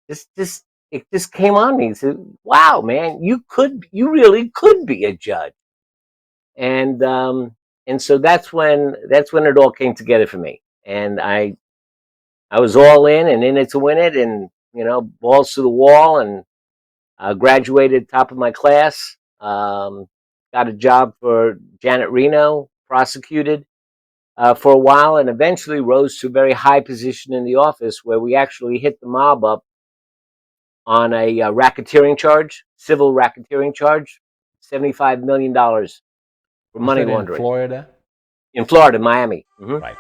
it just came on me. It said, "Wow, man, you really could be a judge." And so that's when it all came together for me. And I was all in it to win it, and balls to the wall, and graduated top of my class. Got a job for Janet Reno, prosecuted for a while, and eventually rose to a very high position in the office where we actually hit the mob up on a racketeering charge, civil racketeering charge, $75 million for Was money that in laundering Florida? in Florida, Miami. Hmm. Right.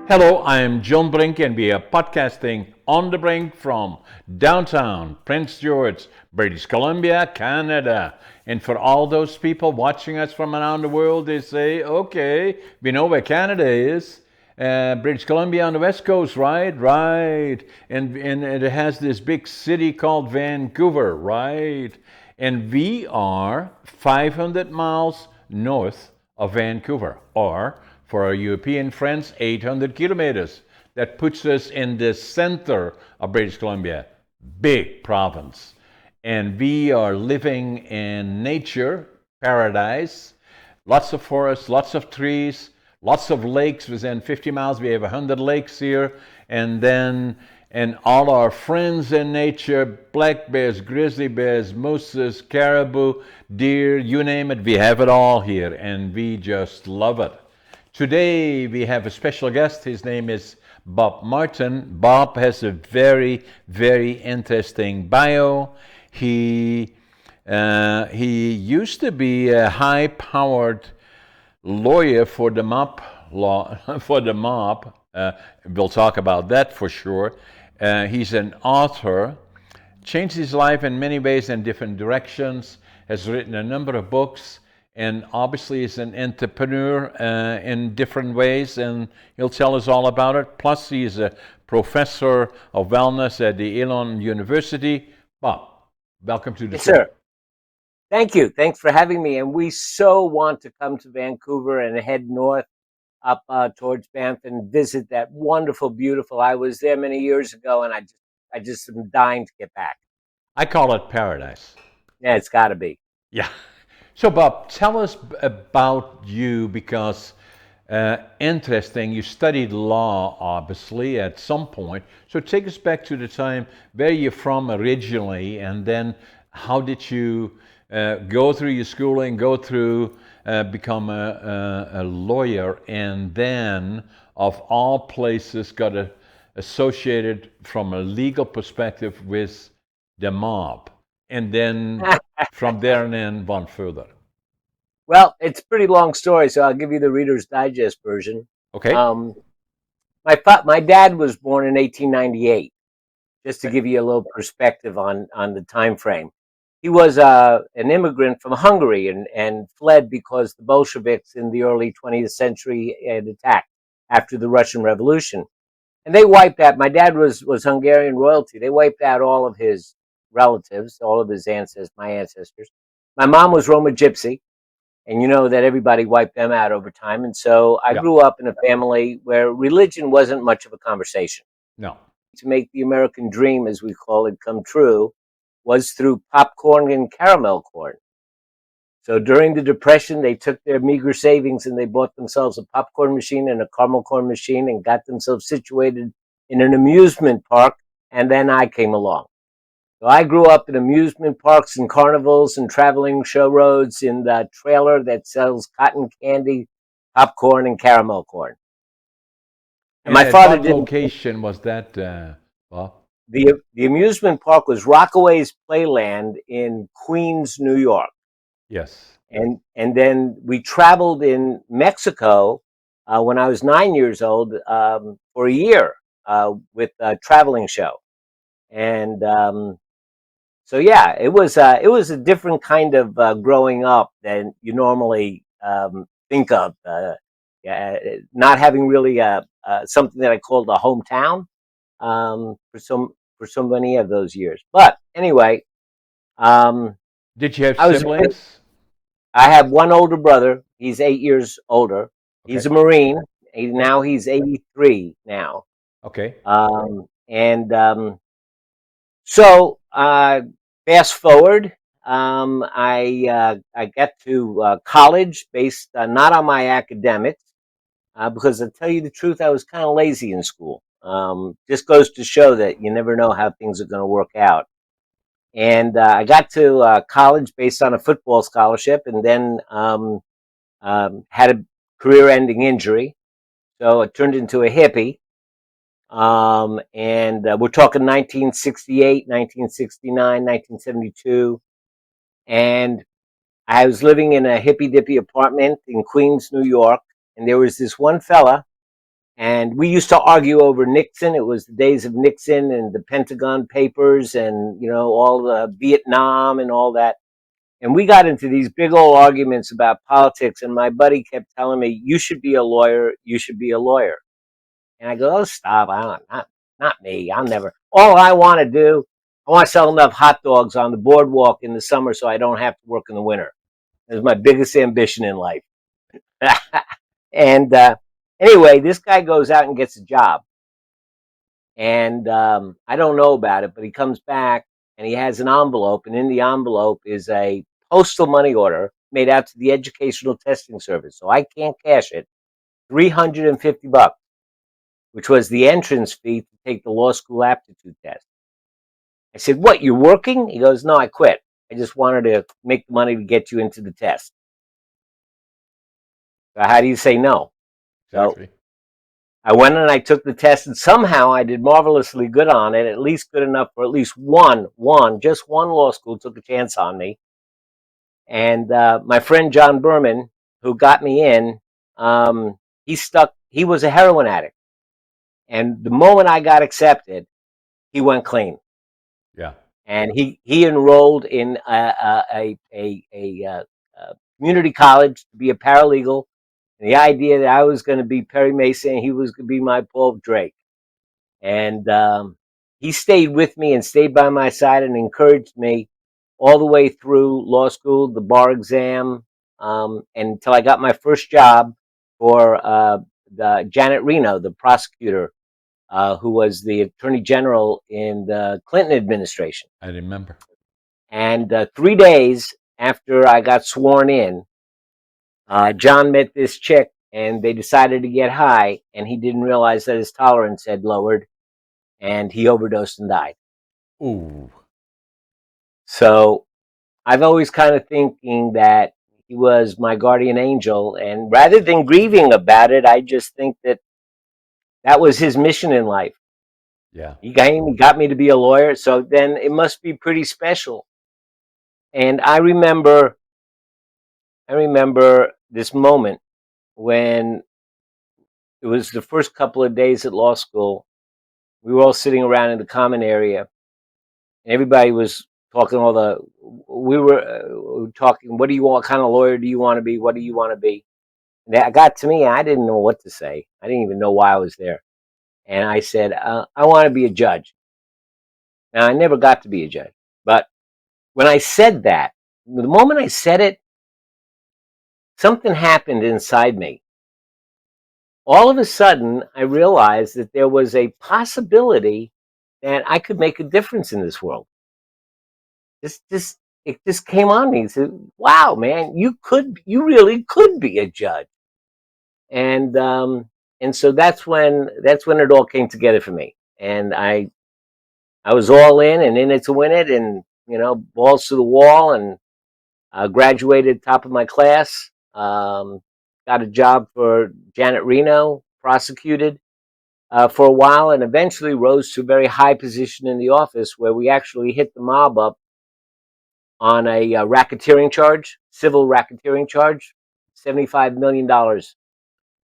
Hello, I'm John Brink, and we are podcasting on the Brink from downtown Prince George, British Columbia, Canada. And for all those people watching us from around the world, they say, okay, we know where Canada is. British Columbia on the west coast, right? Right. And it has this big city called Vancouver, right? And we are 500 miles north of Vancouver, or for our European friends, 800 kilometers. That puts us in the center of British Columbia, big province. And we are living in nature, paradise, lots of forests, lots of trees, lots of lakes within 50 miles. We have 100 lakes here. And all our friends in nature, black bears, grizzly bears, mooses, caribou, deer, you name it, we have it all here, and we just love it. Today we have a special guest. His name is Bob Martin. Bob has a very, very interesting bio. He used to be a high-powered lawyer for the mob law for the mob. We'll talk about that for sure. He's an author, changed his life in many ways in different directions, has written a number of books, and obviously is an entrepreneur in different ways, and he'll tell us all about it. Plus, he's a professor of wellness at the Elon University. Bob, welcome to the Yes, show. sir. Thank you. Thanks for having me. And we so want to come to Vancouver and head north up towards Banff and visit that wonderful, beautiful. I was there many years ago, and I just am dying to get back. I call it paradise. Yeah, it's got to be. Yeah. So, Bob, tell us about you because interesting. You studied law, obviously, at some point. So, take us back to the time where you're from originally, and then how did you go through your schooling, go through become a lawyer, and then, of all places, got associated from a legal perspective with the mob, and then from there and then one further. Well, it's a pretty long story, so I'll give you the Reader's Digest version. Okay. Um, my dad was born in 1898. Just to give you a little perspective on the time frame, he was an immigrant from Hungary and fled because the Bolsheviks in the early 20th century had attacked after the Russian Revolution, and they wiped out. My dad was Hungarian royalty. They wiped out all of his relatives, all of his ancestors, my ancestors. My mom was Roma Gypsy, and you know that everybody wiped them out over time. And so I Yeah. grew up in a family where religion wasn't much of a conversation. No. To make the American dream, as we call it, come true was through popcorn and caramel corn. So during the Depression, they took their meager savings and they bought themselves a popcorn machine and a caramel corn machine and got themselves situated in an amusement park. And then I came along. So I grew up in amusement parks and carnivals and traveling show roads in the trailer that sells cotton candy, popcorn, and caramel corn. And And my at father what didn't. location was that, Bob? The amusement park was Rockaway's Playland in Queens, New York. Yes. And then we traveled in Mexico when I was 9 years old for a year with a traveling show. And so yeah, it was a different kind of growing up than you normally think of. Yeah, not having really something that I called a hometown for so many of those years. But anyway, Did you have I was a bit, siblings? I have one older brother. He's 8 years older. He's Okay. a Marine. Okay. Now he's 83 now. Okay. And so fast forward, I got to college based not on my academics, because to tell you the truth, I was kind of lazy in school. Just goes to show that you never know how things are going to work out. And I got to college based on a football scholarship, and then had a career-ending injury, so it turned into a hippie. And we're talking 1968, 1969, 1972, and I was living in a hippy dippy apartment in Queens, New York, and there was this one fella, and we used to argue over Nixon. It was the days of Nixon and the Pentagon Papers, and all the Vietnam and all that. And we got into these big old arguments about politics, and my buddy kept telling me, "You should be a lawyer. You should be a lawyer." And I go, "Oh, stop! Not me. I'll never. All I want to do, I want to sell enough hot dogs on the boardwalk in the summer so I don't have to work in the winter. That's my biggest ambition in life." And anyway, this guy goes out and gets a job, and I don't know about it, but he comes back and he has an envelope, and in the envelope is a postal money order made out to the Educational Testing Service. So I can't cash it. $350, which was the entrance fee to take the law school aptitude test. I said, "What, you're working?" He goes, "No, I quit. I just wanted to make the money to get you into the test." So how do you say no? So Exactly. I went and I took the test, and somehow I did marvelously good on it, at least good enough for at least just one law school took a chance on me. And my friend John Berman, who got me in, he was a heroin addict. And the moment I got accepted, he went clean. Yeah. And he enrolled in a community college to be a paralegal. And the idea that I was going to be Perry Mason and he was going to be my Paul Drake. And he stayed with me and stayed by my side and encouraged me all the way through law school, the bar exam, and until I got my first job for Janet Reno, the prosecutor, who was the attorney general in the Clinton administration. I remember. And 3 days after I got sworn in, John met this chick, and they decided to get high, and he didn't realize that his tolerance had lowered, and he overdosed and died. Ooh. So I've always kind of thinking that he was my guardian angel, and rather than grieving about it, I just think that that was his mission in life. Yeah. He got me to be a lawyer, so then it must be pretty special. And I remember this moment when it was the first couple of days at law school. We were all sitting around in the common area, and everybody was talking. We were talking. What do you want? What kind of lawyer do you want to be? What do you want to be? And that got to me. I didn't know what to say. I didn't even know why I was there. And I said, I want to be a judge. Now, I never got to be a judge, but when I said that, the moment I said it, something happened inside me. All of a sudden, I realized that there was a possibility that I could make a difference in this world. It just came on me and said, "Wow, man, you really could be a judge." And so that's when it all came together for me. And I was all in it to win it, and balls to the wall, and graduated top of my class. Got a job for Janet Reno, prosecuted for a while, and eventually rose to a very high position in the office where we actually hit the mob up on a racketeering charge, civil racketeering charge, $75 million for Was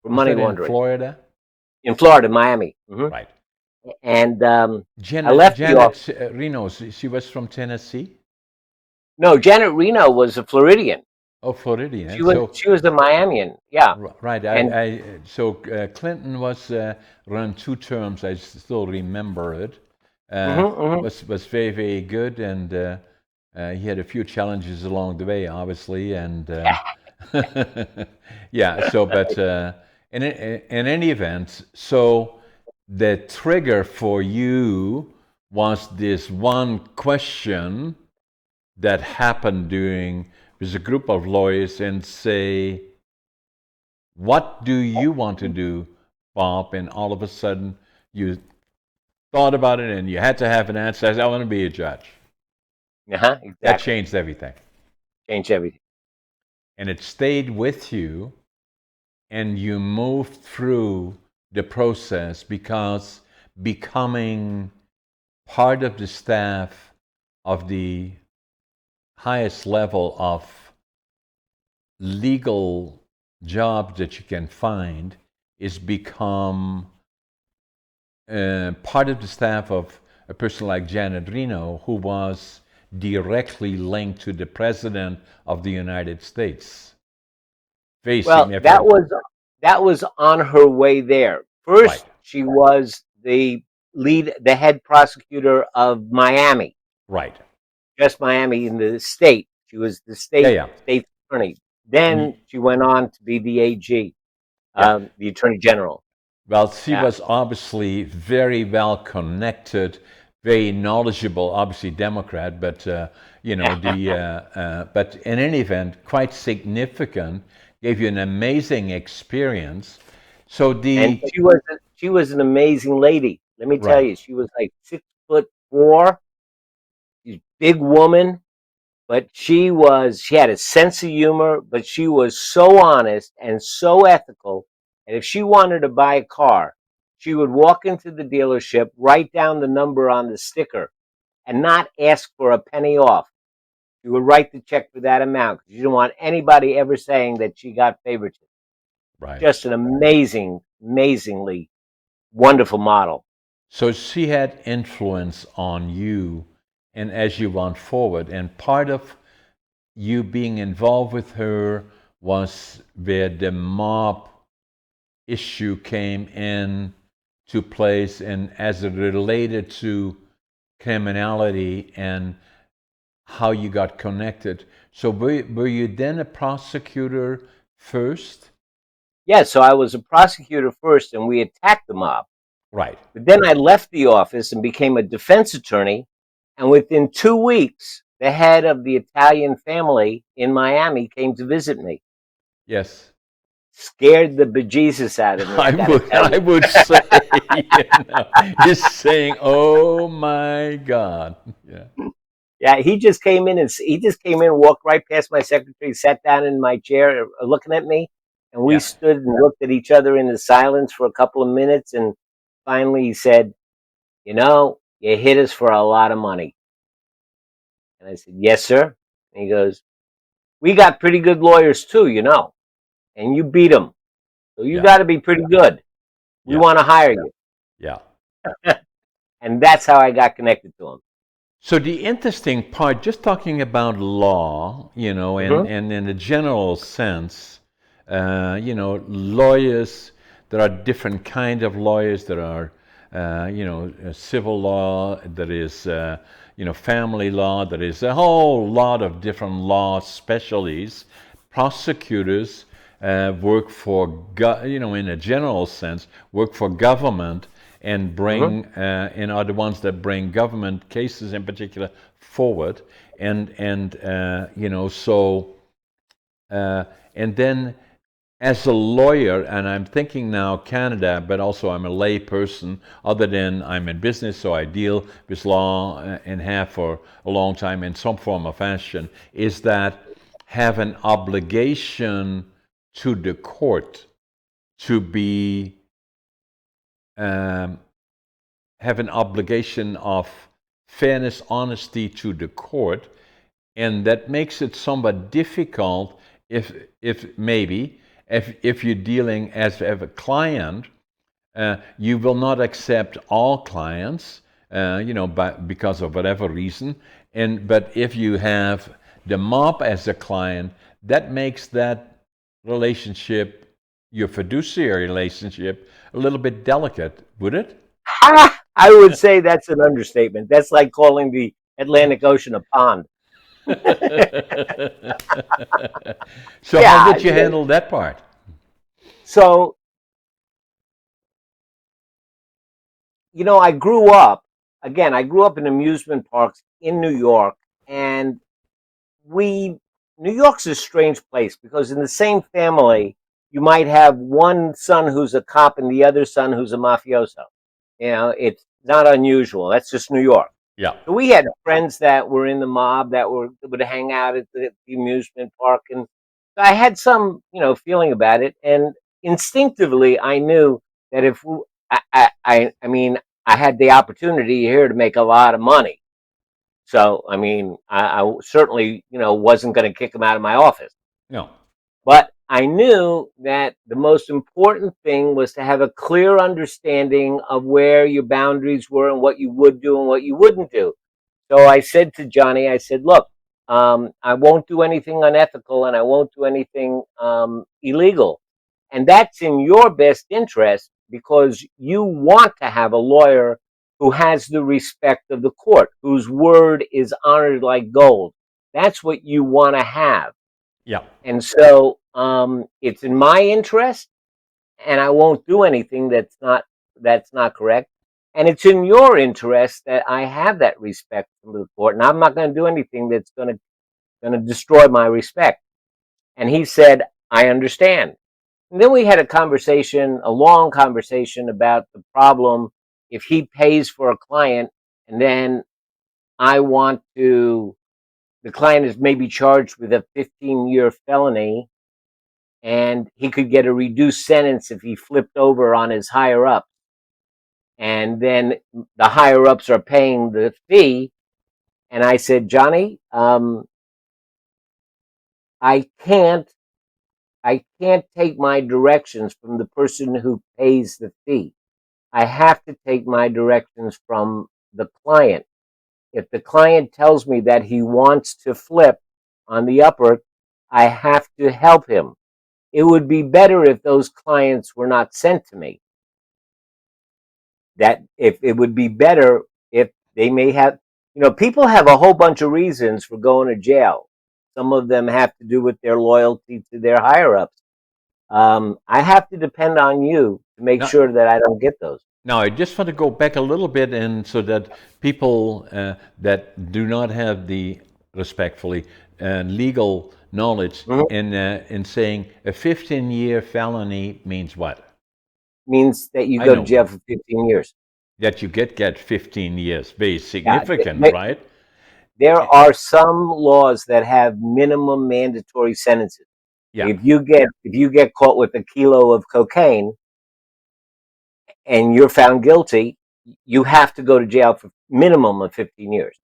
money that in laundering Florida? in Florida, Miami. Right. And I Janet left the office. Janet Reno. She was from Tennessee. No, Janet Reno was a Floridian. Oh, Floridian. She was a Miamian. Yeah. Right. And Clinton was run 2 terms. I still remember it. mhm, mhm. Was very very good, and he had a few challenges along the way, obviously, and yeah. So, but in any event, so the trigger for you was this one question that happened during with a group of lawyers and say, what do you want to do, Bob? And all of a sudden you thought about it and you had to have an answer. I said, I want to be a judge. That Exactly. changed everything. Change everything. And it stayed with you and you moved through the process because becoming part of the staff of the highest level of legal job that you can find is become part of the staff of a person like Janet Reno, who was directly linked to the President of the United States. Very Well, significant. that was on her way there. Right, First, she was the head prosecutor of Miami, right. just Miami in the state. She was the Yeah, yeah. state attorney. Then Y- she went on to be the AG, Yeah. the attorney general. Well, she Yeah, was obviously very well connected, very knowledgeable, obviously Democrat, but but in any event, quite significant, gave you an amazing experience. So and the she was an amazing lady. Let me tell right, you, she was like 6'4". She's a big woman, but she had a sense of humor, but she was so honest and so ethical. And if she wanted to buy a car, she would walk into the dealership, write down the number on the sticker, and not ask for a penny off. She would write the check for that amount because she didn't want anybody ever saying that she got favoritism. right. Just an amazingly wonderful model. So she had influence on you, and as you went forward, and part of you being involved with her was where the mob issue came in to place and as it related to criminality and how you got connected. So were you then a prosecutor first? Yeah, so I was a prosecutor first, and we attacked the mob. Right. But then I left the office and became a defense attorney. And within 2 weeks, the head of the Italian family in Miami came to visit me. Yes. Scared the bejesus out of me. I got to tell I you. would say, he's saying, "Oh my God." Yeah. Yeah, he just came in, walked right past my secretary, sat down in my chair, looking at me, and we Yeah. stood and looked at each other in the silence for a couple of minutes, and finally he said, "You know, you hit us for a lot of money." And I said, "Yes, sir." And he goes, "We got pretty good lawyers too, you know, and you beat them, so you Yeah. got to be pretty good. We Yeah. want to hire you." Yeah. And that's how I got connected to him. So the interesting part, just talking about law, Hmm. and in a general sense, lawyers. There are different kind of lawyers. There are, civil law. There is, family law. There is a whole lot of different law specialties. Prosecutors work for, in a general sense, work for government and Hmm. bring and are the ones that bring government cases in particular forward and so and then as a lawyer, and I'm thinking now Canada, but also I'm a lay person, other than I'm in business, so I deal with law and have for a long time in some form or fashion, is that have an obligation to the court to be um, have an obligation of fairness, honesty to the court, and that makes it somewhat difficult if maybe if you're dealing as a client, you will not accept all clients, because of whatever reason, but if you have the mob as a client, that makes that relationship, your fiduciary relationship, a little bit delicate, would it? I would say that's an understatement. That's like calling the Atlantic Ocean a pond. So how Yeah. did you handle that part? So, I grew up, again, I grew up in amusement parks in New York, and we, New York's a strange place because in the same family, you might have one son who's a cop and the other son who's a mafioso. It's not unusual. That's just New York. Yeah. So we had friends that were in the mob that would hang out at the amusement park, and I had some, feeling about it. And instinctively, I knew that if I mean, I had the opportunity here to make a lot of money. So I mean, I certainly, wasn't going to kick him out of my office. No. But I knew that the most important thing was to have a clear understanding of where your boundaries were and what you would do and what you wouldn't do. So I said to Johnny, I said, look, I won't do anything unethical and I won't do anything illegal. And that's in your best interest because you want to have a lawyer who has the respect of the court, whose word is honored like gold. That's what you want to have. Yeah. And so it's in my interest, and I won't do anything that's not correct. And it's in your interest that I have that respect from the court, and I'm not going to do anything that's going to destroy my respect. And he said, "I understand." And then we had a conversation, a long conversation about the problem if he pays for a client, and then I want to. The client is maybe charged with a 15-year felony and he could get a reduced sentence if he flipped over on his higher up. And then the higher ups are paying the fee. And I said, Johnny, I can't, I can't take my directions from the person who pays the fee. I have to take my directions from the client. If the client tells me that he wants to flip on the upper, I have to help him. It would be better if those clients were not sent to me. That if it would be better if they may have, people have a whole bunch of reasons for going to jail. Some of them have to do with their loyalty to their higher ups. I have to depend on you to make Now, sure that I don't get those. now I just want to go back a little bit, and so that people that do not have the respectfully legal knowledge Mhm. in saying a 15-year felony means what? Means that you I go to know jail for 15 years. that you get 15 years, very Yeah, significant, right? there Eh, are some laws that have minimum mandatory sentences. Yeah. If you get caught with a kilo of cocaine and you're found guilty, you have to go to jail for minimum of 15 years.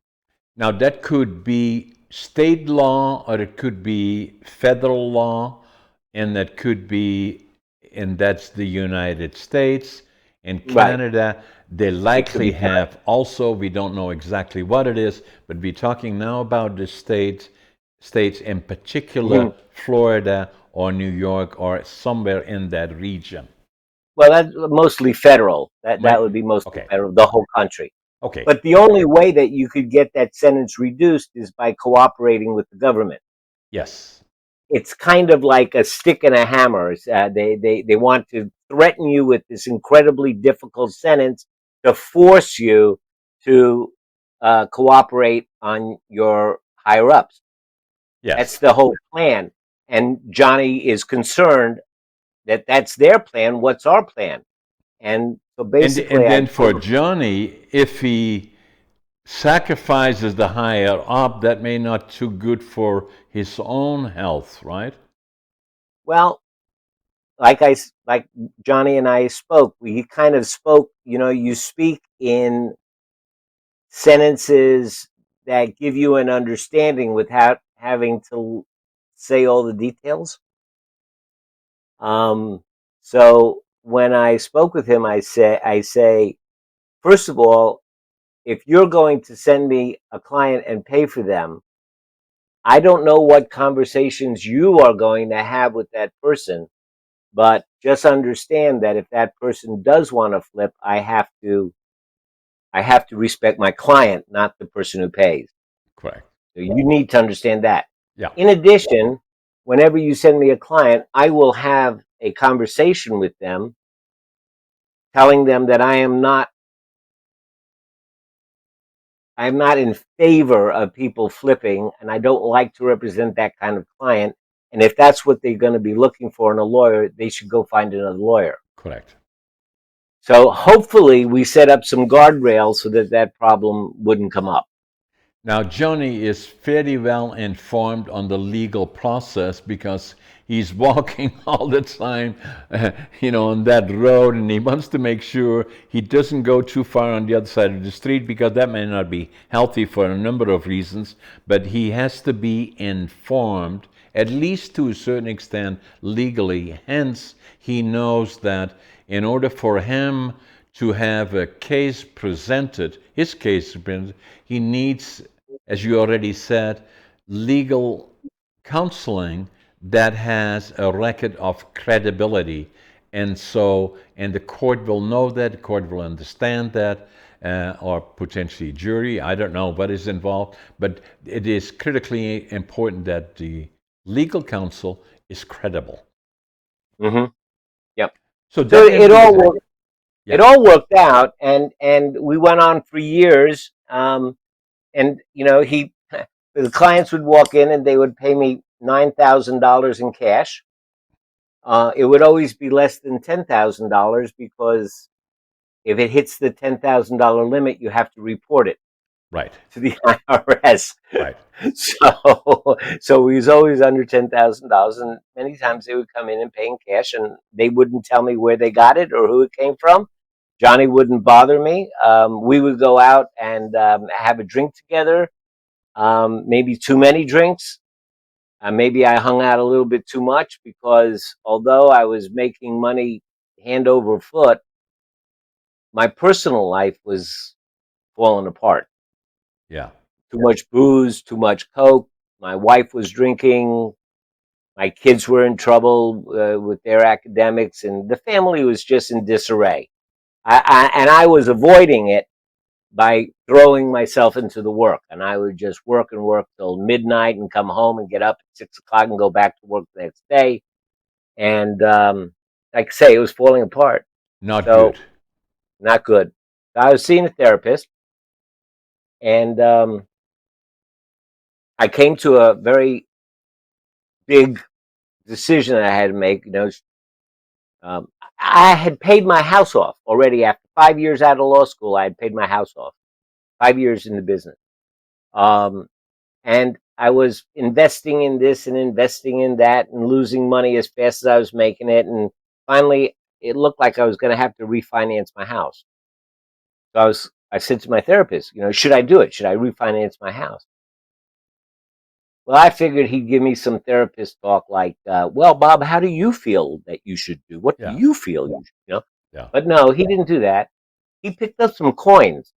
Now that could be state law or it could be federal law, and that could be, and that's the United States. In Right. Canada, they It could likely be federal. have also, we don't know exactly what it is, but we're talking now about the states in particular, Mhm. Florida or New York or somewhere in that region. Well, that's mostly federal. That Right? would be mostly Okay. federal, the whole country. Okay. But the only way that you could get that sentence reduced is by cooperating with the government. Yes. It's kind of like a stick and a hammer. They want to threaten you with this incredibly difficult sentence to force you to cooperate on your higher ups. That's Yes. the whole plan. And Johnny is concerned that that's their plan. What's our plan? And so And basically, I then for told him, Johnny, if he sacrifices the higher up, that may not too good for his own health, right? well, like Johnny and I spoke. We kind of spoke. You speak in sentences that give you an understanding without having to say all the details. Um, so when I spoke with him, I say, first of all, if you're going to send me a client and pay for them, I don't know what conversations you are going to have with that person, but just understand that if that person does want to flip, I have to respect my client, not the person who pays. Correct. So you need to understand that. Yeah. In addition, whenever you send me a client, I will have a conversation with them telling them that I'm not in favor of people flipping, and I don't like to represent that kind of client. And if that's what they're going to be looking for in a lawyer, they should go find another lawyer. Correct. So hopefully we set up some guardrails so that that problem wouldn't come up. Now, Johnny is fairly well informed on the legal process because he's walking all the time, on that road, and he wants to make sure he doesn't go too far on the other side of the street because that may not be healthy for a number of reasons. But he has to be informed, at least to a certain extent, legally. Hence, he knows that in order for him to have a case presented, his case presented, he needs, as you already said, legal counseling that has a record of credibility. And the court will know that, the court will understand that, or potentially jury, I don't know what is involved, but it is critically important that the legal counsel is credible. Mm-hmm. Yep. So So that influences. it Yeah. all worked out, and we went on for years. And the clients would walk in and they would pay me $9,000 in cash. It would always be less than $10,000 because if it hits the $10,000 limit, you have to report it Right. to the IRS. Right. So we was always under $10,000, and many times they would come in and pay in cash, and they wouldn't tell me where they got it or who it came from. Johnny wouldn't bother me. We would go out and have a drink together, maybe too many drinks. Maybe I hung out a little bit too much because although I was making money hand over foot, my personal life was falling apart. Yeah. Too much booze, too much coke. My wife was drinking. My kids were in trouble with their academics, and the family was just in disarray. I was avoiding it by throwing myself into the work, and I would just work and work till midnight and come home and get up at 6 o'clock and go back to work the next day. And like I say, it was falling apart. Not So good. not good. So I was seeing a therapist, and I came to a very big decision I had to make. Um, I had paid my house off already after 5 years out of law school. I had paid my house off. 5 years in the business. Um, and I was investing in this and investing in that and losing money as fast as I was making it. And finally, it looked like I was going to have to refinance my house. So I said to my therapist, should I do it? Should I refinance my house? Well, I figured he'd give me some therapist talk like, well, Bob, how do you feel that you should do? What do Yeah. you feel you should? Yeah. But no, he didn't do that. He picked up some coins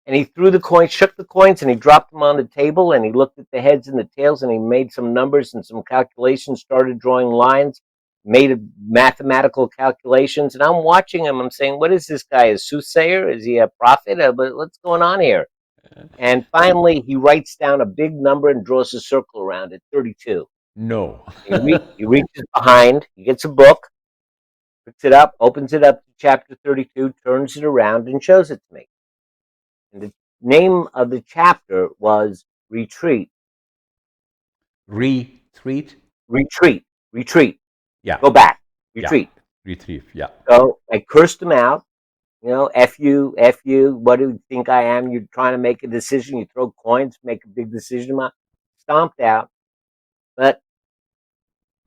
and he threw the coins, shook the coins, and he dropped them on the table. And he looked at the heads and the tails, and he made some numbers and some calculations. Started drawing lines, made mathematical calculations. And I'm watching him. I'm saying, "What is this guy? A soothsayer? Is he a prophet? But what's going on here?" And finally, he writes down a big number and draws a circle around it, 32. No. He reaches behind. He gets a book, picks it up, opens it up to chapter 32, turns it around, and shows it to me. And the name of the chapter was Retreat. Retreat. Retreat. Retreat. Yeah. Go back. Yeah. Retreat. Retrieve. Yeah. So I cursed him out. F you, F you. What do you think I am? You're trying to make a decision. You throw coins, make a big decision. Stomped out. But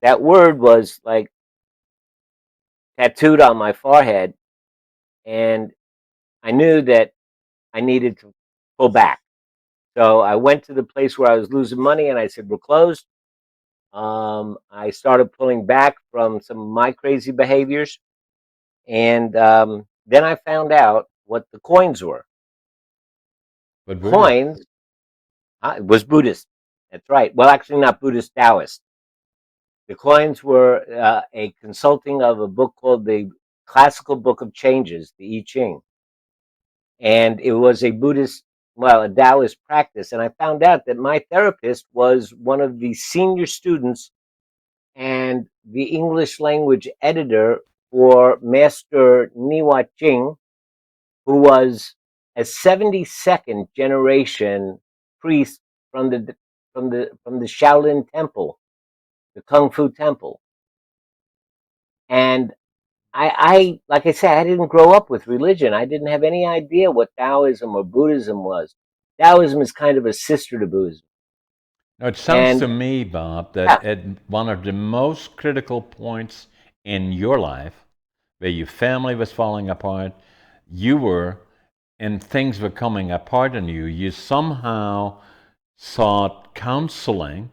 that word was like tattooed on my forehead. And I knew that I needed to pull back. So I went to the place where I was losing money and I said, we're closed. I started pulling back from some of my crazy behaviors. And then I found out what the coins were. What were they? Coins was Buddhist. That's right. Well, actually, not Buddhist, Taoist. The coins were a consulting of a book called the Classical Book of Changes, the I Ching. And it was a Buddhist well, a Taoist practice, and I found out that my therapist was one of the senior students and the English language editor for Master Niwa Ching, who was a 72nd generation priest from the Shaolin Temple, the Kung Fu Temple. And I like I said, I didn't grow up with religion. I didn't have any idea what Taoism or Buddhism was. Taoism is kind of a sister to Buddhism. Now, it sounds And to me, Bob, yeah, that at one of the most critical points in your life, where your family was falling apart, you were, and things were coming apart on you, you somehow sought counseling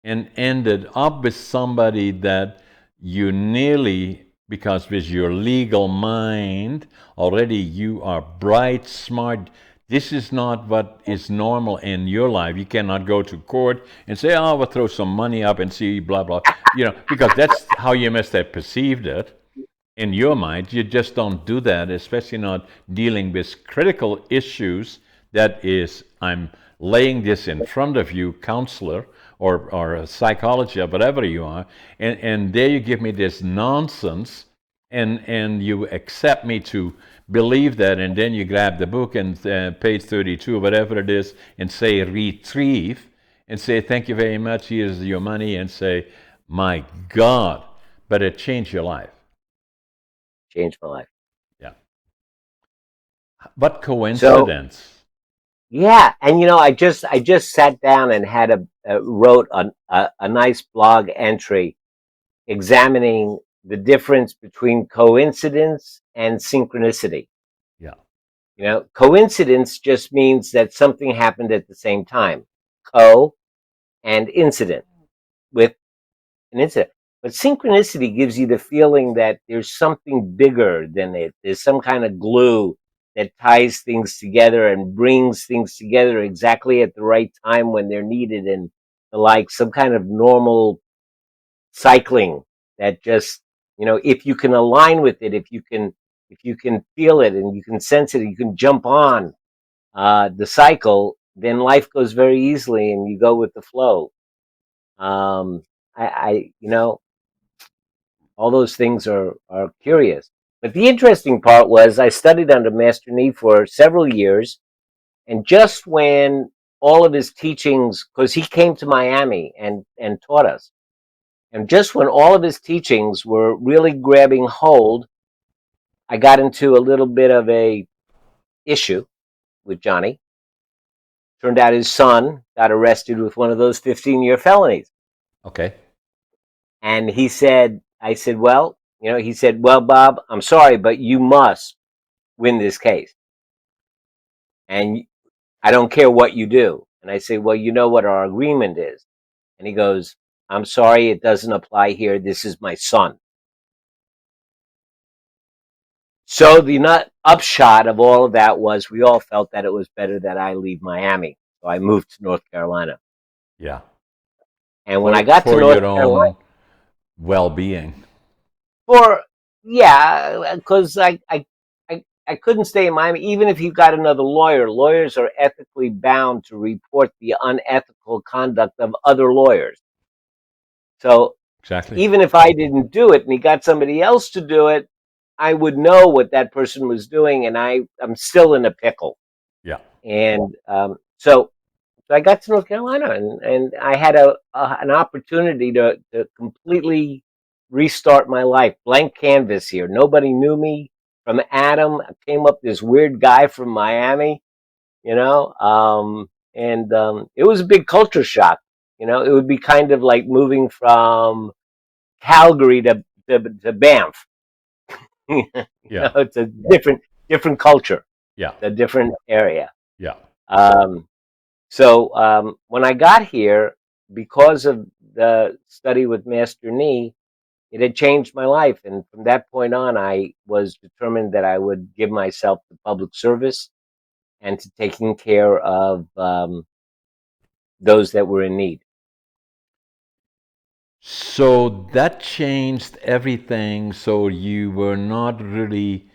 and ended up with somebody that you nearly, because with your legal mind, already you are bright, smart. This is not what is normal in your life. You cannot go to court and say, oh, we'll throw some money up and see, blah, blah. Because that's how you must have perceived it in your mind. You just don't do that, especially not dealing with critical issues. That is, I'm laying this in front of you, counselor or a psychologist or whatever you are, and there you give me this nonsense, and you accept me to believe that, and then you grab the book and page 32 or whatever it is and say retrieve and say thank you very much, here's your money, and say, my God, but it changed your life. changed my life. Yeah. What So coincidence. yeah, and I just sat down and wrote a nice blog entry examining the difference between coincidence and synchronicity. Yeah. Coincidence just means that something happened at the same time. Co and incident with an incident. But synchronicity gives you the feeling that there's something bigger than it. There's some kind of glue that ties things together and brings things together exactly at the right time when they're needed, and like some kind of normal cycling that just, if you can align with it, if you can feel it and you can sense it, you can jump on the cycle, then life goes very easily and you go with the flow. um all those things are curious. But the interesting part was I studied under Master Nee for several years, and just when all of his teachings, because he came to Miami and taught us, and just when all of his teachings were really grabbing hold, I got into a little bit of a issue with Johnny. Turned out his son got arrested with one of those 15-year felonies. Okay. And I said, well, he said, well, Bob, I'm sorry, but you must win this case. And I don't care what you do. And I say, well, you know what our agreement is. And he goes, I'm sorry, it doesn't apply here. This is my son. So the upshot of all of that was we all felt that it was better that I leave Miami. So I moved to North Carolina. Yeah. And when I got to For North your Carolina, own well-being. for yeah, because I couldn't stay in Miami. Even if you got another lawyer, lawyers are ethically bound to report the unethical conduct of other lawyers. So Exactly. even if I didn't do it and he got somebody else to do it, I would know what that person was doing, and I'm still in a pickle. Yeah. And so I got to North Carolina, and I had an opportunity to completely restart my life, blank canvas here. Nobody knew me from Adam. I came up this weird guy from Miami, and it was a big culture shock. It would be kind of like moving from Calgary to Banff. Yeah. It's a different culture, Yeah. a different area. Yeah. Um, So when I got here, because of the study with Master Nee, it had changed my life. And from that point on, I was determined that I would give myself to public service and to taking care of those that were in need. So that changed everything. So you were not really,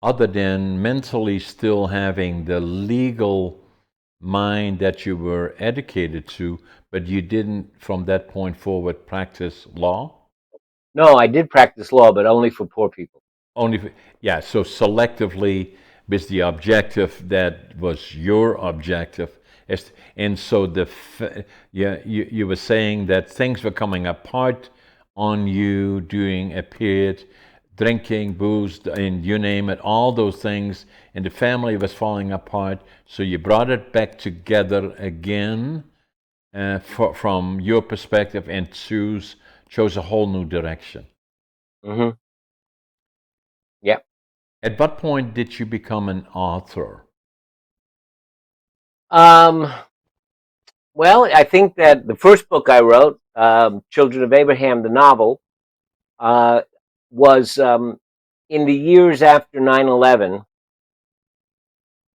other than mentally still having the legal mind that you were educated to, but you didn't from that point forward practice law? No, I did practice law, but only for poor people. Only, yeah, so selectively with the objective that was your objective. And so yeah, you were saying that things were coming apart on you during a period, drinking, booze, and you name it, all those things, and the family was falling apart. So you brought it back together again from your perspective and chose a whole new direction. Hmm. Yeah. At what point did you become an author? Um, well, I think that the first book I wrote, Children of Abraham, the novel, uh, was in the years after 9/11,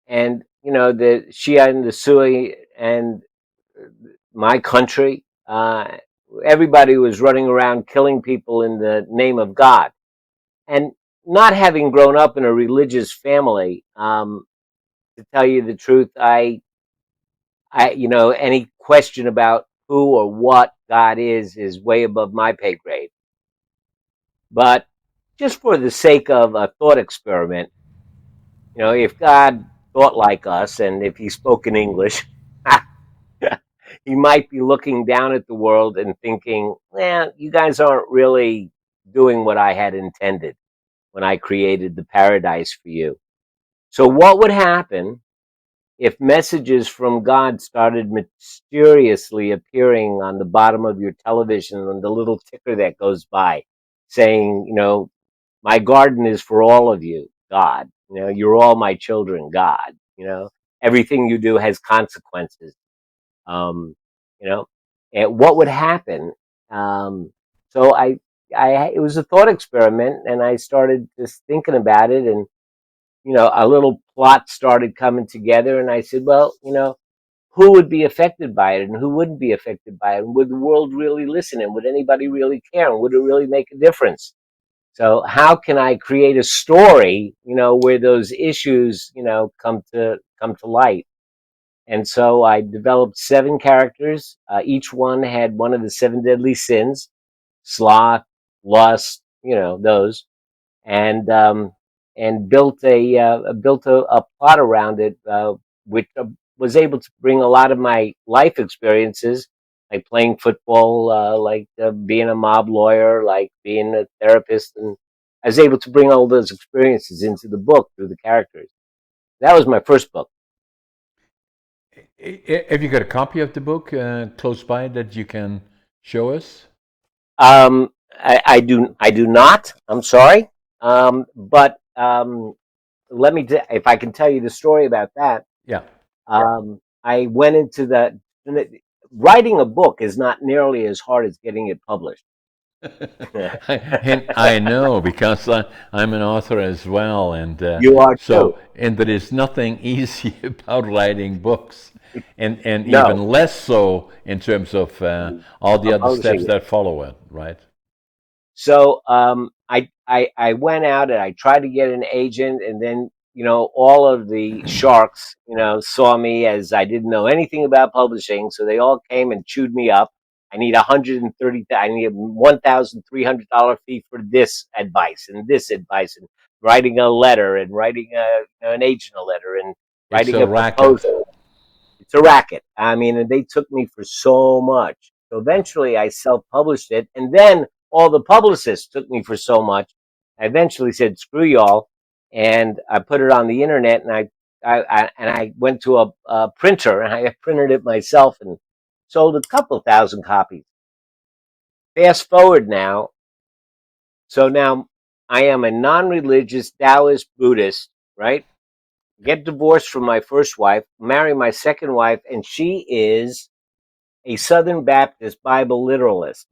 and the Shia and the Sunni and my country, everybody was running around killing people in the name of God. And not having grown up in a religious family, to tell you the truth, any question about who or what God is way above my pay grade. But just for the sake of a thought experiment, if God thought like us and if he spoke in English, he might be looking down at the world and thinking, you guys aren't really doing what I had intended when I created the paradise for you. So, what would happen if messages from God started mysteriously appearing on the bottom of your television and the little ticker that goes by saying, my garden is for all of you, God. You're all my children, God. Everything you do has consequences. Um, you know, and what would happen? Um, so it was a thought experiment, and I started just thinking about it, and a little plot started coming together, and I said, well, who would be affected by it, and who wouldn't be affected by it, and would the world really listen, and would anybody really care, and would it really make a difference? So how can I create a story, where those issues, come to light? And so I developed 7 characters. Each one had one of the 7 deadly sins: sloth, lust, those, and built a plot around it, which was able to bring a lot of my life experiences, like playing football, like being a mob lawyer, like being a therapist, and I was able to bring all those experiences into the book through the characters. That was my first book. Have you got a copy of the book close by that you can show us? I do not. I'm sorry, but if I can tell you the story about that. Yeah. I went into the writing a book is not nearly as hard as getting it published. And I know because I'm an author as well, and You are too. and there is nothing easy about writing books, and No, even less so in terms of all the other steps publishing it. that follow it, right? So I went out and I tried to get an agent, and then all of the sharks saw me as I didn't know anything about publishing, so they all came and chewed me up. I need 130. I need a $1,300 fee for this advice and this advice, and writing a letter and writing an agent a letter and It's writing a a racket. proposal. It's a racket. I mean, and they took me for so much. So eventually I self-published it. And then all the publicists took me for so much. I eventually said, screw y'all. And I put it on the internet, and I went to a printer, and I printed it myself and sold a couple thousand copies. Fast forward now. So now I am a non-religious Taoist Buddhist, right? Get divorced from my first wife, marry my second wife, and she is a Southern Baptist Bible literalist.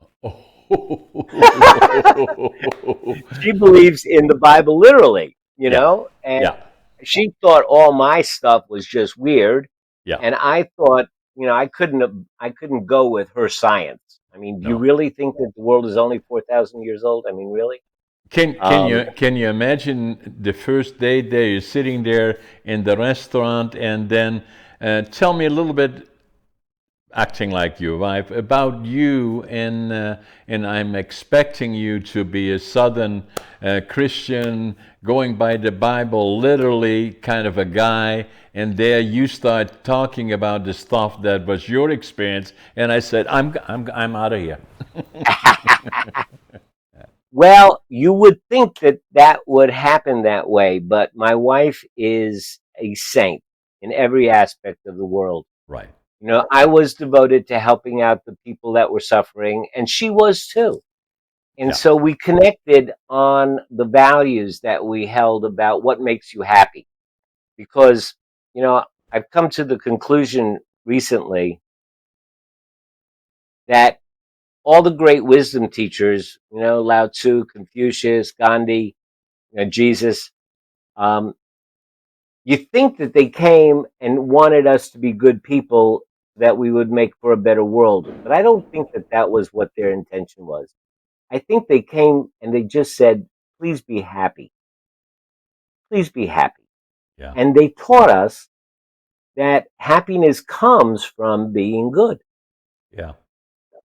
She believes in the Bible literally, Yeah, and yeah, she thought all my stuff was just weird, yeah. and I thought, I couldn't go with her science. I mean, do you No. really think that the world is only 4,000 years old? I mean, really? Can Um, you imagine the first date there? You're sitting there in the restaurant, and then Tell me a little bit, acting like your wife, about you, and I'm expecting you to be a Southern Christian, going by the Bible literally kind of a guy, and there you start talking about the stuff that was your experience, and I said, I'm out of here. Well, you would think that that would happen that way, but my wife is a saint in every aspect of the world. Right. You know, I was devoted to helping out the people that were suffering, and she was too. And Yeah. so we connected on the values that we held about what makes you happy. Because, you know, I've come to the conclusion recently that all the great wisdom teachers, you know, Lao Tzu, Confucius, Gandhi, you know, Jesus, um, you think that they came and wanted us to be good people that we would make for a better world. But I don't think that that was what their intention was. I think they came and they just said, please be happy. Please be happy. Yeah. And they taught us that happiness comes from being good. Yeah.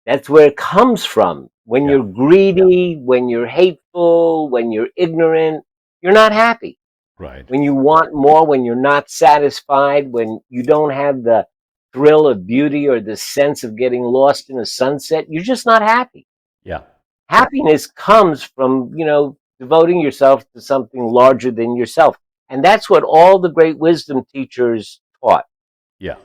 That's where it comes from. When Yeah. you're greedy, when you're hateful, when you're ignorant, you're not happy. Right. When you want more, when you're not satisfied, when you don't have the thrill of beauty or the sense of getting lost in a sunset, you're just not happy. Yeah. Happiness comes from, you know, devoting yourself to something larger than yourself. And that's what all the great wisdom teachers taught. Yeah.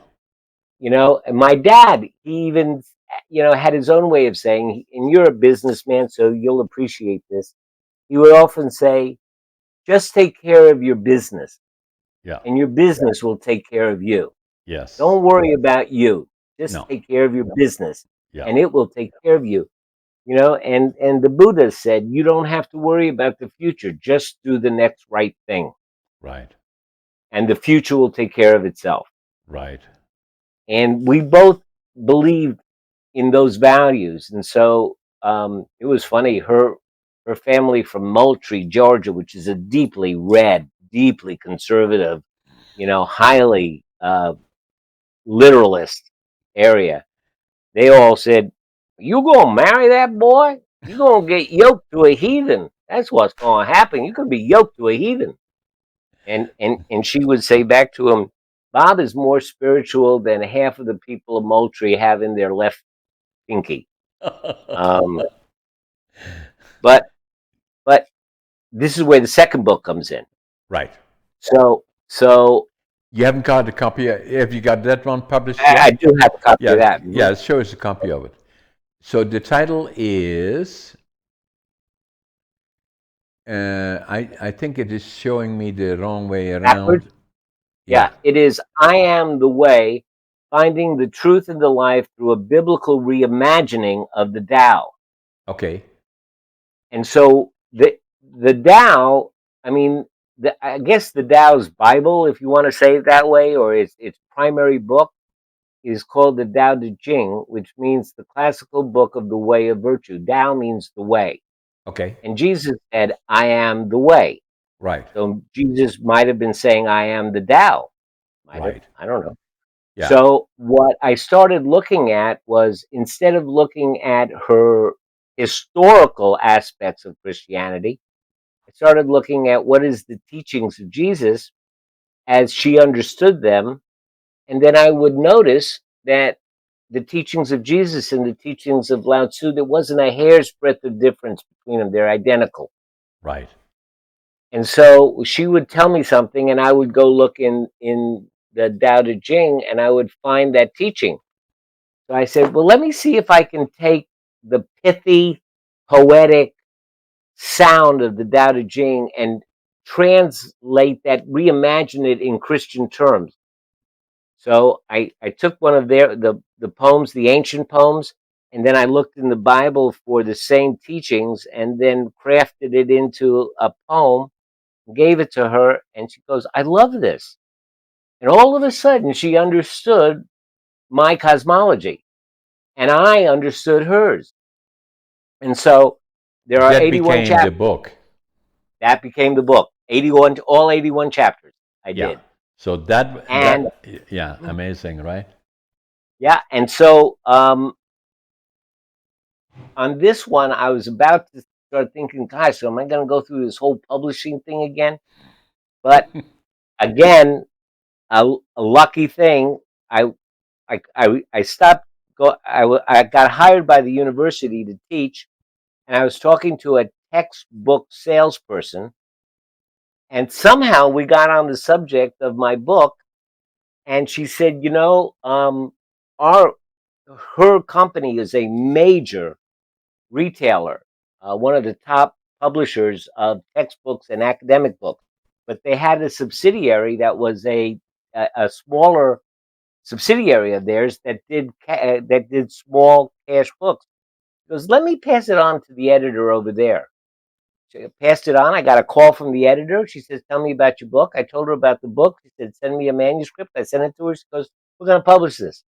You know, and my dad, he even, you know, had his own way of saying, and you're a businessman, so you'll appreciate this. He would often say, just take care of your business, Yeah. and your business will take care of you. Yes. Don't worry about you. Just No. take care of your business, Yeah. and it will take care of you. You know, and the Buddha said, you don't have to worry about the future. Just do the next right thing, Right. and the future will take care of itself. Right. And we both believed in those values. And so it was funny. Her family from Moultrie, Georgia, which is a deeply red, deeply conservative, you know, highly literalist area. They all said, "You gonna marry that boy? You gonna get yoked to a heathen? That's what's gonna happen. You could be yoked to a heathen." And she would say back to him, "Bob is more spiritual than half of the people of Moultrie have in their left pinky." Um, but but this is where the second book comes in. Right. So You haven't got a copy. Have you got that one published I yet? do have a copy of Yeah. that. Yeah. Show us a copy of it. So the title is. I think it is showing me the wrong way Backwards. around. Yeah, Yeah. it is. I am the way, finding the truth in the life through a biblical reimagining of the Tao. Okay. And so the Tao, I mean, I guess the Tao's Bible, if you want to say it that way, or its primary book, is called the Tao Te Ching, which means the classical book of the way of virtue. Tao means the way. Okay. And Jesus said, I am the way. Right. So Jesus might have been saying, I am the Tao. Might have. Right. I don't know. Yeah. So what I started looking at was, instead of looking at her historical aspects of Christianity, I started looking at what is the teachings of Jesus as she understood them. And then I would notice that the teachings of Jesus and the teachings of Lao Tzu, there wasn't a hair's breadth of difference between them. They're identical. Right. And so she would tell me something, and I would go look in the Tao Te Ching, and I would find that teaching. So I said, well, let me see if I can take the pithy, poetic sound of the Tao Te Ching and translate that, reimagine it in Christian terms. So I took one of the poems, the ancient poems, and then I looked in the Bible for the same teachings, and then crafted it into a poem, gave it to her, and she goes, I love this. And all of a sudden, she understood my cosmology, and I understood hers. And so there are That 81 became the chapters. book. That became the book. 81, all 81 chapters I Yeah. did. So And yeah, amazing, right? yeah, and so on this one, I was about to start thinking, gosh, so am I going to go through this whole publishing thing again? But again, a lucky thing, I stopped. I got hired by the university to teach, and I was talking to a textbook salesperson, and somehow we got on the subject of my book, and she said, our her company is a major retailer, one of the top publishers of textbooks and academic books. But they had a subsidiary that was a smaller subsidiary of theirs that did small cash books. He goes, let me pass it on to the editor over there. She passed it on. I got a call from the editor. She says, tell me about your book. I told her about the book. She said, send me a manuscript. I sent it to her. She goes, we're going to publish this.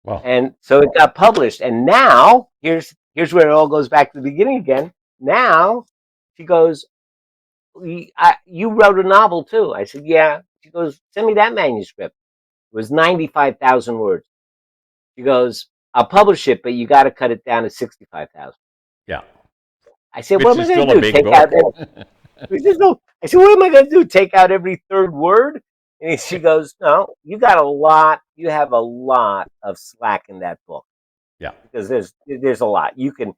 Well, And so it got published. And now here's where it all goes back to the beginning again. Now she goes, you wrote a novel too. I said, yeah. She goes, send me that manuscript. It was 95,000 words. She goes, I'll publish it, but you got to cut it down to 65,000. yeah, I said, what which am I is going still to a do? big Take out book. that? I said, what am I going to do? Take out every third word? And she goes, no, you got a lot. You have a lot of slack in that book Yeah, because there's a lot. You can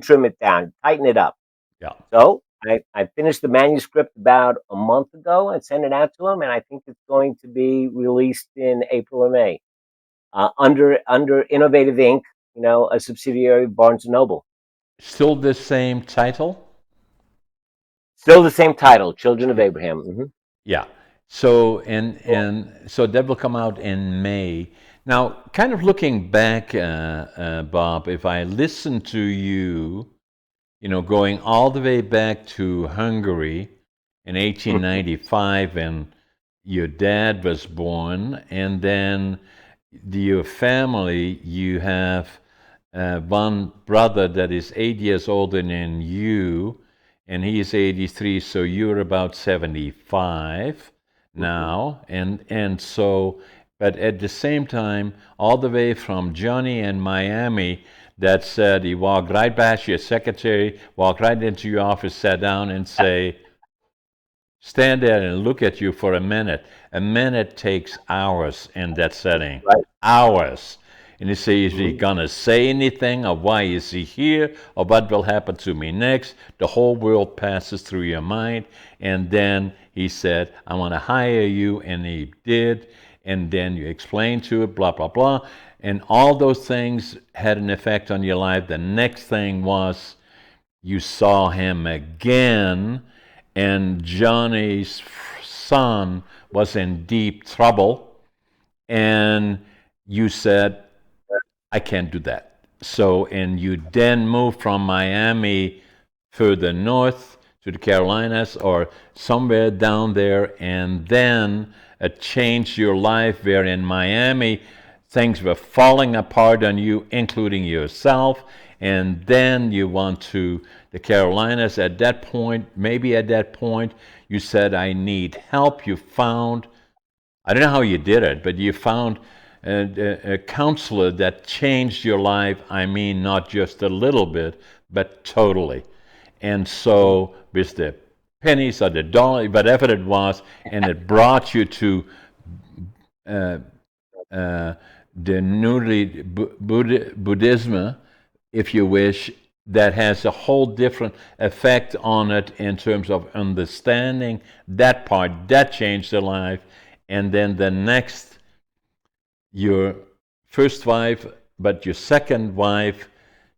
trim it down, tighten it up. yeah. So I finished the manuscript about a month ago and sent it out to him, and I think it's going to be released in April or May under Innovative Inc., a subsidiary of Barnes and Noble. Still the same title? Still the same title, Children of Abraham. Hmm. Yeah. So and so that will come out in May. Now, kind of looking back, Bob, if I listen to you, going all the way back to Hungary in 1895, and your dad was born, and then your family, you have one brother that is 8 years older than you, and he is 83, so you're about 75 Hmm. now, and so, but at the same time, all the way from Johnny in Miami, that said he walked right past your secretary, walked right into your office, sat down, and say, stand there and look at you for a minute. A minute takes hours in that setting. Right. Hours. And you say, is he Hmm. going to say anything, or why is he here, or what will happen to me next? The whole world passes through your mind. And then he said, I want to hire you. And he did. And then you explained to it, blah, blah, blah. And all those things had an effect on your life. The next thing was you saw him again, and Johnny's son was in deep trouble, and you said, I can't do that. So, and you then moved from Miami further north to the Carolinas or somewhere down there, and then it changed your life where in Miami things were falling apart on you, including yourself, and then you went to the Carolinas. At that point, maybe at that point, you said, I need help. You found, I don't know how you did it, but you found a counselor that changed your life. I mean, not just a little bit, but totally. And Hmm. so, with the pennies or the dollar, whatever it was, and it brought you to uh, uh, the newly Buddhism, if you wish, that has a whole different effect on it in terms of understanding that part. That changed the life. And then the next, your first wife, but your second wife,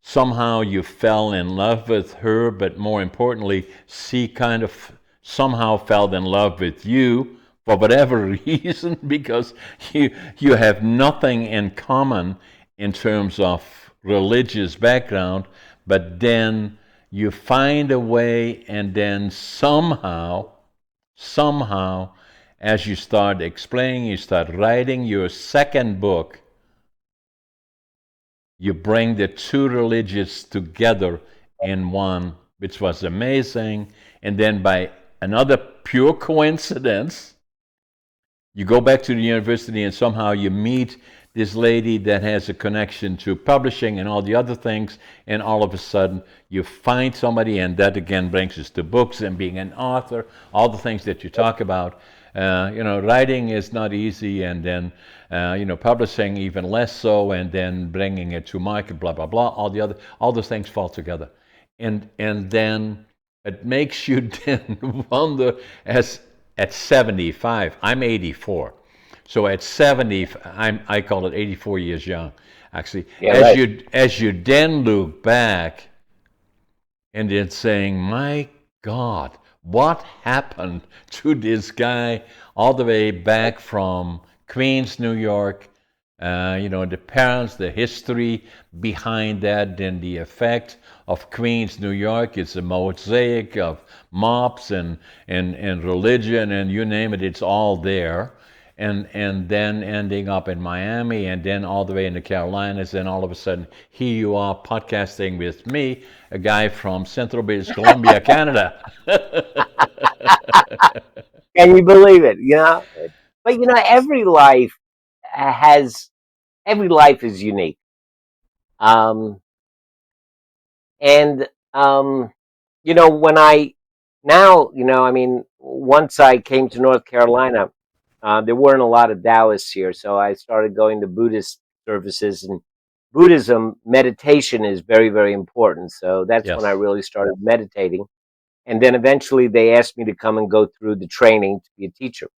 somehow you fell in love with her, but more importantly, she kind of somehow fell in love with you for whatever reason, because you have nothing in common in terms of religious background, but then you find a way, and then somehow, as you start explaining, you start writing your second book, you bring the two religions together in one, which was amazing. And then by another pure coincidence, You go back to the university and somehow you meet this lady that has a connection to publishing and all the other things, and all of a sudden you find somebody, and that again brings us to books and being an author, all the things that you talk about. Writing is not easy, and then publishing even less so, and then bringing it to market, blah blah blah. All those things fall together, and then it makes you then wonder as at 75, I'm 84. So at 70, I call it 84 years young, actually. Yeah, right. As you then look back and then saying, my God, what happened to this guy all the way back from Queens, New York? The parents, the history behind that, then the effect of Queens, New York. It's a mosaic of mobs and religion and you name it, it's all there. And then ending up in Miami and then all the way in the Carolinas, and all of a sudden here you are podcasting with me, a guy from Central British Columbia, Canada. Can you believe it? But has every life is unique. Um, and when I now, I mean, once I came to North Carolina, there weren't a lot of Taoists here, so I started going to Buddhist services, and Buddhism meditation is very, very important. So that's when I Yes. really started meditating. And then eventually they asked me to come and go through the training to be a teacher.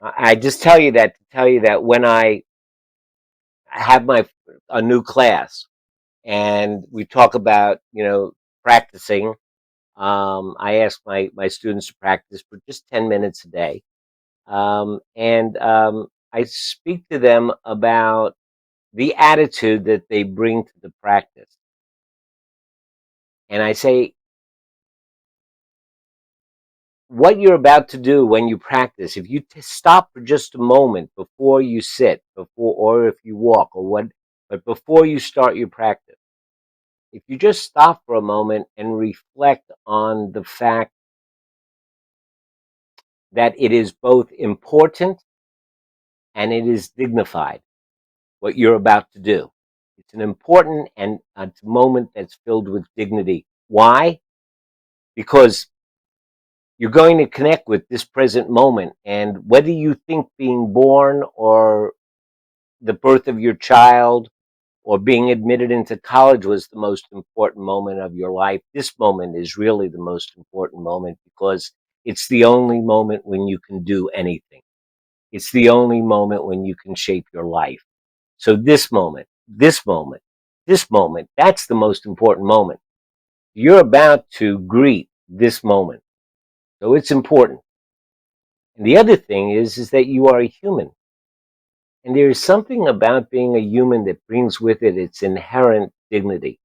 I just tell you that to tell you that when I have a new class and we talk about practicing, I ask my students to practice for just 10 minutes a day, and I speak to them about the attitude that they bring to the practice, and I say, what you're about to do when you practice, if you stop for just a moment before you sit, or if you walk, but before you start your practice, if you just stop for a moment and reflect on the fact that it is both important and it is dignified, what you're about to do. It's an important and a moment that's filled with dignity. Why? Because you're going to connect with this present moment, and whether you think being born or the birth of your child or being admitted into college was the most important moment of your life, this moment is really the most important moment because it's the only moment when you can do anything. It's the only moment when you can shape your life. So this moment, that's the most important moment. You're about to greet this moment. So it's important. And the other thing is that you are a human. And there is something about being a human that brings with it its inherent dignity.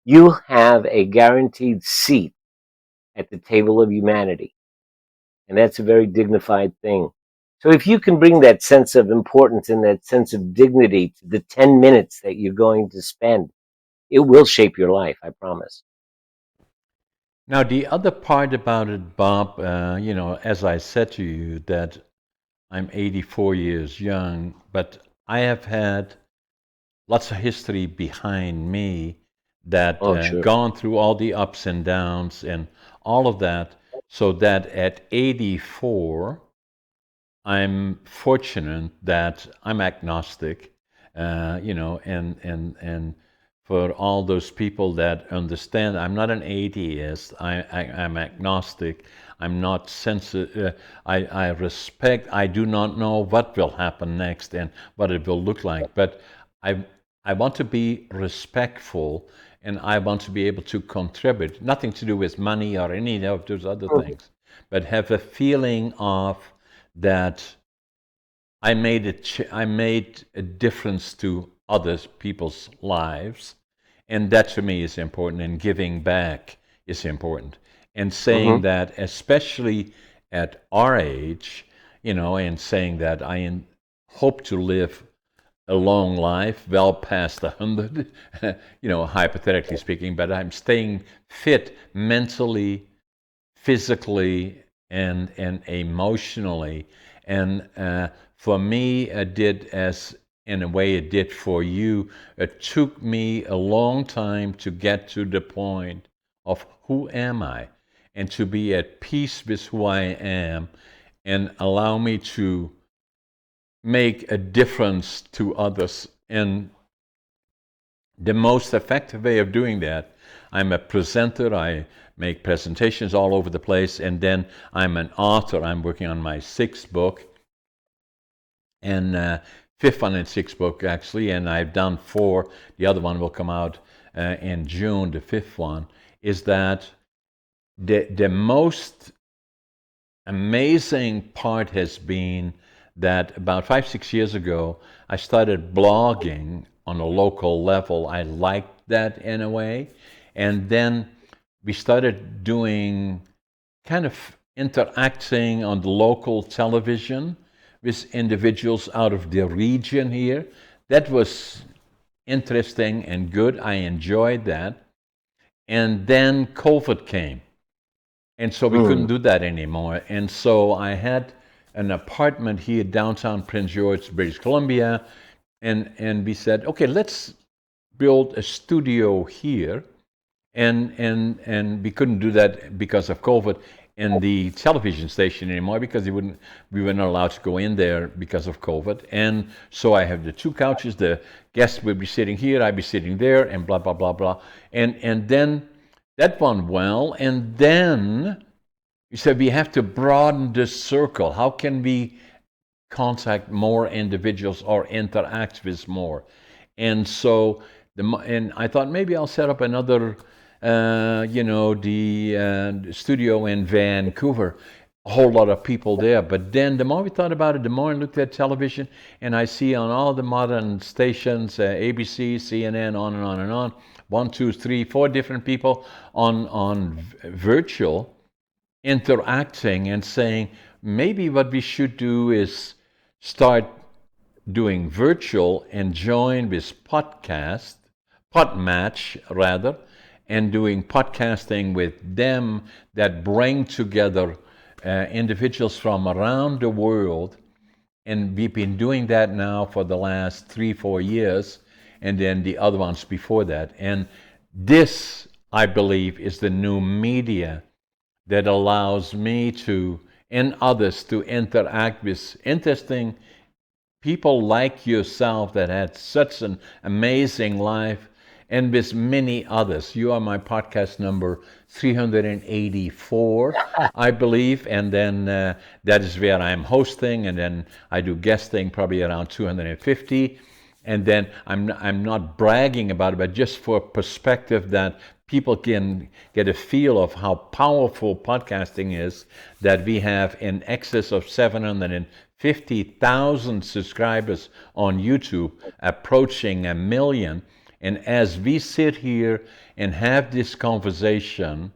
You have a guaranteed seat at the table of humanity. And that's a very dignified thing. So if you can bring that sense of importance and that sense of dignity to the 10 minutes that you're going to spend, it will shape your life, I promise. Now, the other part about it, Bob, as I said to you, that I'm 84 years young, but I have had lots of history behind me that Oh, sure. gone through all the ups and downs and all of that, so that at 84, I'm fortunate that I'm agnostic, and for all those people that understand, I'm not an atheist. I'm agnostic. I'm not sensitive. I respect. I do not know what will happen next and what it will look like. But I I want to be respectful, and I want to be able to contribute. Nothing to do with money or any of those other Mhm. things, but have a feeling of that I made a difference to other people's lives, and that to me is important. And giving back is important. And saying Mhm. that, especially at our age, and saying that hope to live a long life, well past 100, hypothetically speaking, but I'm staying fit mentally, physically, and emotionally. And for me, it did as in a way it did for you. It took me a long time to get to the point of who am I, and to be at peace with who I am, and allow me to make a difference to others. And the most effective way of doing that, I'm a presenter, I make presentations all over the place, and then I'm an author. I'm working on my sixth book, and fifth one and sixth book actually, and I've done four. The other one will come out in June, the fifth one. Is that the most amazing part has been that about 5-6 years ago, I started blogging on a local level. I liked that in a way. And then we started doing kind of interacting on the local television with individuals out of the region here. That was interesting and good. I enjoyed that. And then COVID came. And so we couldn't do that anymore. And so I had an apartment here downtown Prince George, British Columbia, and we said, okay, let's build a studio here. And we couldn't do that because of COVID in the television station anymore, because we were not allowed to go in there because of COVID. And so I have the two couches, the guests would be sitting here, I'd be sitting there, and blah, blah, blah, blah. And then that went well, and then we said we have to broaden the circle. How can we contact more individuals or interact with more? And so, and I thought maybe I'll set up another, the studio in Vancouver. A whole lot of people there. But then the more we thought about it, the more I looked at television, and I see on all the modern stations, ABC, CNN, on and on and on, 1, 2, 3, 4 different people on virtual interacting and saying, maybe what we should do is start doing virtual and join with Podmatch rather, and doing podcasting with them that bring together individuals from around the world. And we've been doing that now for the last 3-4 years, and then the other ones before that. And this, I believe, is the new media that allows me to, and others, to interact with interesting people like yourself that had such an amazing life, and with many others. You are my podcast number 384, I believe, and then that is where I'm hosting, and then I do guesting probably around 250. And then I'm not bragging about it, but just for perspective that people can get a feel of how powerful podcasting is, that we have in excess of 750,000 subscribers on YouTube, approaching 1 million. And as we sit here and have this conversation,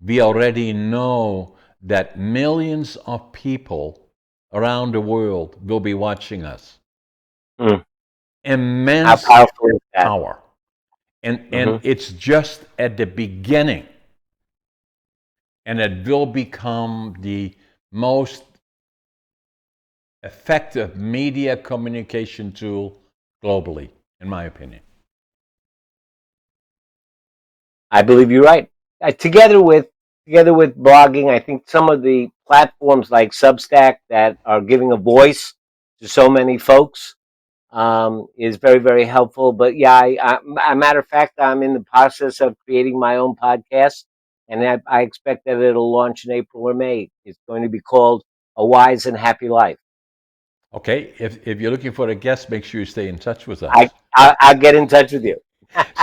we already know that millions of people around the world will be watching us. Immense How powerful is that? power. And it's just at the beginning. And it will become the most effective media communication tool globally, in my opinion. I believe you're right. Together with blogging, I think some of the platforms like Substack that are giving a voice to so many folks is very, very helpful. But yeah, a matter of fact, I'm in the process of creating my own podcast, and I expect that it'll launch in April or May. It's going to be called A Wise and Happy Life. Okay, if you're looking for a guest, make sure you stay in touch with us. I'll get in touch with you.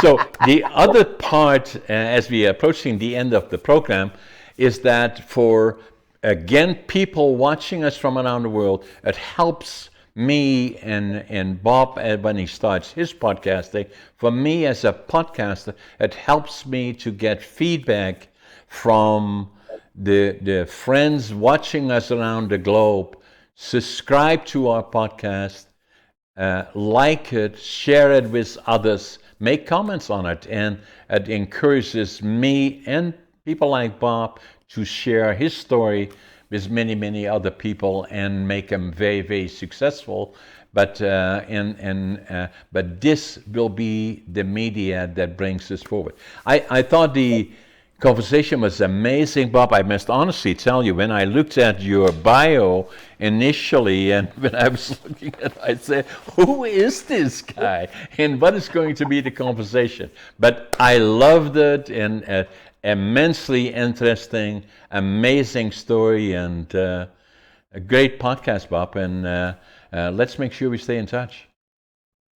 So the other part, as we are approaching the end of the program, is that for, again, people watching us from around the world, it helps me and Bob when he starts his podcasting. For me as a podcaster, it helps me to get feedback from the friends watching us around the globe. Subscribe to our podcast, like it, share it with others, make comments on it, and it encourages me and people like Bob to share his story with many, many other people and make them very, very successful. But but this will be the media that brings this forward. I thought the conversation was amazing, Bob. I must honestly tell you, when I looked at your bio initially, and when I was looking at it, I said, who is this guy? And what is going to be the conversation? But I loved it, and immensely interesting, amazing story, and a great podcast, Bob. And let's make sure we stay in touch.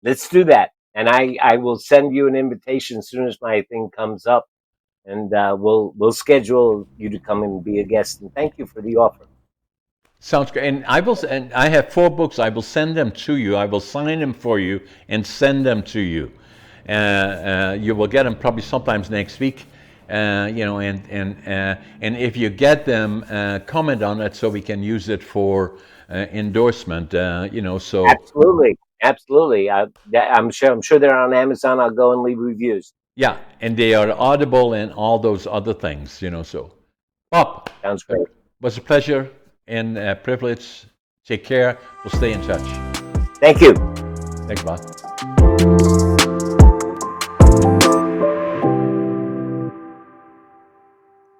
Let's do that. And I will send you an invitation as soon as my thing comes up, and we'll schedule you to come and be a guest. And thank you for the offer. Sounds great. And and I have 4 books. I will send them to you. I will sign them for you and send them to you. You will get them probably sometimes next week. And if you get them, comment on it so we can use it for endorsement. So Absolutely. I'm sure they're on Amazon. I'll go and leave reviews. yeah, and they are Audible and all those other things. So, Bob, Sounds it great. was a pleasure and a privilege. Take care. We'll stay in touch. Thank you. Thanks, Bob.